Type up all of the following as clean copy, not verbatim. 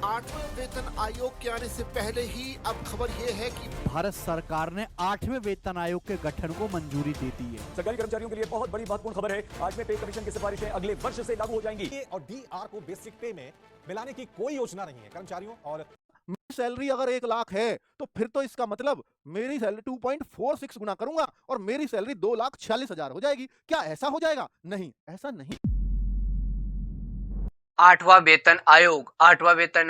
8वें वेतन आयोग के आने से पहले ही अब खबर ये है कि भारत सरकार ने 8वें वेतन आयोग के गठन को मंजूरी दे दी है। सरकारी कर्मचारियों के लिए बहुत बड़ी महत्वपूर्ण खबर है। 8वें पे कमीशन की सिफारिशें अगले वर्ष से लागू हो जाएंगी। और डीआर को बेसिक पे में मिलाने की कोई योजना नहीं है कर्मचारियों। और सैलरी अगर 1 लाख है तो फिर तो इसका मतलब मेरी सैलरी 2.46 गुना करूंगा और मेरी सैलरी 2,46,000 हो जाएगी। क्या ऐसा हो जाएगा? नहीं, ऐसा नहीं। आठवां वेतन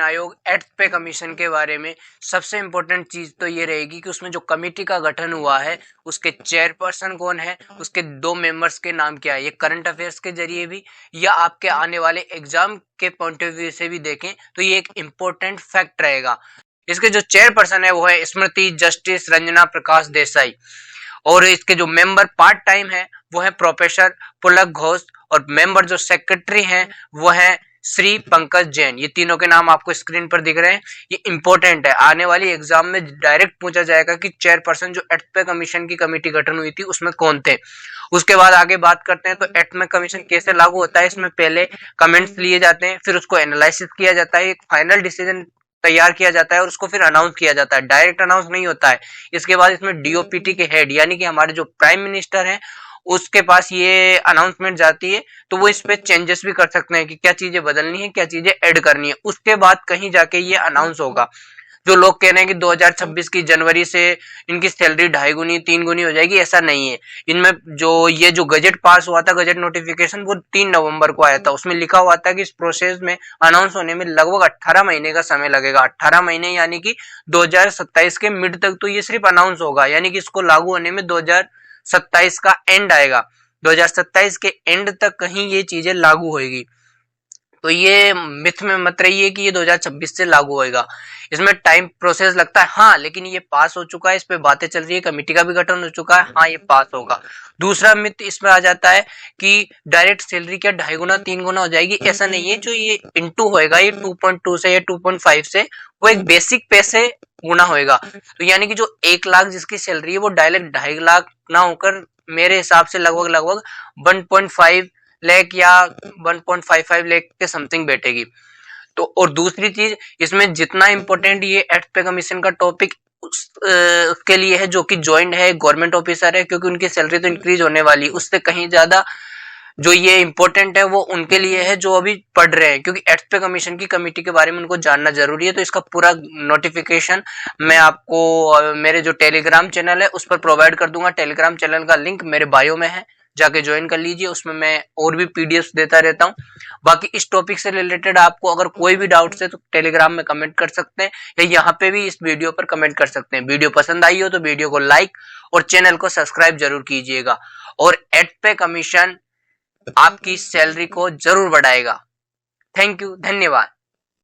आयोग एट्थ पे कमीशन के बारे में सबसे इम्पोर्टेंट चीज तो ये रहेगी कि उसमें जो कमेटी का गठन हुआ है उसके चेयरपर्सन कौन है, उसके 2 मेंबर्स के नाम क्या है। ये करंट अफेयर्स के जरिए भी या आपके आने वाले एग्जाम के पॉइंट ऑफ व्यू से भी देखें तो ये एक इम्पोर्टेंट फैक्ट रहेगा। इसके जो चेयरपर्सन है वो है स्मृति जस्टिस रंजना प्रकाश देसाई और इसके जो मेंबर पार्ट टाइम है वो है प्रोफेसर पुलक घोष और मेंबर जो सेक्रेटरी हैं वो है श्री पंकज जैन। ये तीनों के नाम आपको स्क्रीन पर दिख रहे हैं। ये इंपॉर्टेंट है, आने वाली एग्जाम में डायरेक्ट पूछा जाएगा कि चेयरपर्सन जो एट्थ पे कमीशन की कमेटी गठन हुई थी उसमें कौन थे। उसके बाद आगे बात करते हैं तो एट्थ में कमीशन कैसे लागू होता है। इसमें पहले कमेंट्स लिए जाते हैं, फिर उसको एनालिसिस किया जाता है, एक फाइनल डिसीजन तैयार किया जाता है और उसको फिर अनाउंस किया जाता है। डायरेक्ट अनाउंस नहीं होता है। इसके बाद इसमें डीओपीटी के हेड यानी कि हमारे जो प्राइम मिनिस्टर हैं उसके पास ये अनाउंसमेंट जाती है तो वो इस पे चेंजेस भी कर सकते हैं कि क्या चीजें बदलनी है, क्या चीजें ऐड करनी है। उसके बाद कहीं जाके ये अनाउंस होगा। जो लोग कह रहे हैं कि 2026 की जनवरी से इनकी सैलरी 2.5 गुनी 3 गुनी हो जाएगी, ऐसा नहीं है। इनमें जो गजट पास हुआ था, गजट नोटिफिकेशन, वो 3 नवंबर को आया था। उसमें लिखा हुआ था कि इस प्रोसेस में अनाउंस होने में लगभग 18 महीने का समय लगेगा। 18 महीने यानी कि 2027 के मिड तक तो ये सिर्फ अनाउंस होगा, यानी कि इसको लागू होने में 2027 का एंड आएगा। 2027 के एंड तक कहीं ये चीजें लागू होगी। तो ये मिथ में मत रहिए कि ये 2026 से लागू होएगा। इसमें टाइम प्रोसेस लगता है, हाँ, लेकिन ये पास हो चुका है, इस पे बातें चल रही है, कमेटी का भी गठन हो चुका है, हाँ ये पास होगा। दूसरा मिथ इसमें आ जाता है कि डायरेक्ट सैलरी क्या 2.5 गुना 3 गुना हो जाएगी, ऐसा नहीं है। जो ये इनटू होएगा ये 2.2 से या 2.5 से, वो एक बेसिक पे से गुना होएगा। तो यानी कि जो 1 लाख जिसकी सैलरी है वो डायरेक्ट 2.5 लाख ना होकर मेरे हिसाब से लगभग 1.5 लाख या 1.55 लाख के समथिंग बैठेगी। तो और दूसरी चीज इसमें जितना इंपॉर्टेंट ये एट्थ पे कमीशन का टॉपिक उसके लिए है जो कि ज्वाइंट है, गवर्नमेंट ऑफिसर है, क्योंकि उनकी सैलरी तो इंक्रीज होने वाली, उससे कहीं ज्यादा जो ये इंपॉर्टेंट है वो उनके लिए है जो अभी पढ़ रहे हैं, क्योंकि एट्थ पे कमीशन की कमेटी के बारे में उनको जानना जरूरी है। तो इसका पूरा नोटिफिकेशन मैं आपको मेरे जो टेलीग्राम चैनल है उस पर प्रोवाइड कर दूंगा। टेलीग्राम चैनल का लिंक मेरे बायो में है, जाके ज्वाइन कर लीजिए। उसमें मैं और भी पीडीएफ देता रहता हूँ। बाकी इस टॉपिक से रिलेटेड आपको अगर कोई भी डाउट्स है तो टेलीग्राम में कमेंट कर सकते हैं या यहाँ पे भी इस वीडियो पर कमेंट कर सकते हैं। वीडियो पसंद आई हो तो वीडियो को लाइक और चैनल को सब्सक्राइब जरूर कीजिएगा। और एट्थ पे कमीशन आपकी सैलरी को जरूर बढ़ाएगा। थैंक यू, धन्यवाद।